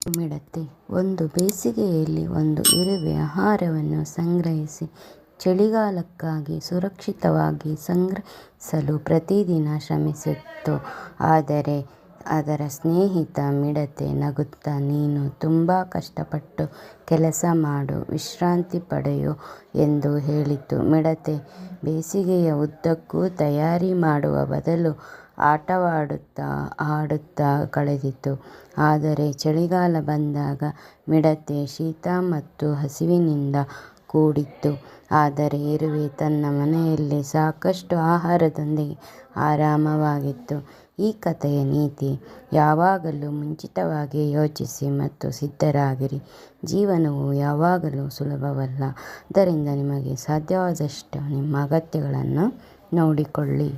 ಮಿಡತೆ ಒಂದು ಬೇಸಿಗೆಯಲ್ಲಿ ಒಂದು ಇರುವೆ ಆಹಾರವನ್ನು ಸಂಗ್ರಹಿಸಿ ಚಳಿಗಾಲಕ್ಕಾಗಿ ಸುರಕ್ಷಿತವಾಗಿ ಸಂಗ್ರಹಿಸಲು ಪ್ರತಿದಿನ ಶ್ರಮಿಸಿತು. ಆದರೆ ಅದರ ಸ್ನೇಹಿತ ಮಿಡತೆ ನಗುತ್ತಾ, "ನೀನು ತುಂಬ ಕಷ್ಟಪಟ್ಟು ಕೆಲಸ ಮಾಡು, ವಿಶ್ರಾಂತಿ ಪಡೆಯು" ಎಂದು ಹೇಳಿತು. ಮಿಡತೆ ಬೇಸಿಗೆಯ ಉದ್ದಕ್ಕೂ ತಯಾರಿ ಮಾಡುವ ಬದಲು ಆಟವಾಡುತ್ತಾ ಆಡುತ್ತಾ ಕಳೆದಿತು. ಆದರೆ ಚಳಿಗಾಲ ಬಂದಾಗ ಮಿಡತೆ ಶೀತ ಮತ್ತು ಹಸಿವಿನಿಂದ ಕೂಡಿತ್ತು. ಆದರೆ ಇರುವೆ ತನ್ನ ಮನೆಯಲ್ಲಿ ಸಾಕಷ್ಟು ಆಹಾರದೊಂದಿಗೆ ಆರಾಮವಾಗಿತ್ತು. ಈ ಕಥೆಯ ನೀತಿ: ಯಾವಾಗಲೂ ಮುಂಚಿತವಾಗಿ ಯೋಚಿಸಿ ಮತ್ತು ಸಿದ್ಧರಾಗಿರಿ. ಜೀವನವು ಯಾವಾಗಲೂ ಸುಲಭವಲ್ಲ, ಆದ್ದರಿಂದ ನಿಮಗೆ ಸಾಧ್ಯವಾದಷ್ಟು ನಿಮ್ಮ ಅಗತ್ಯಗಳನ್ನು ನೋಡಿಕೊಳ್ಳಿ.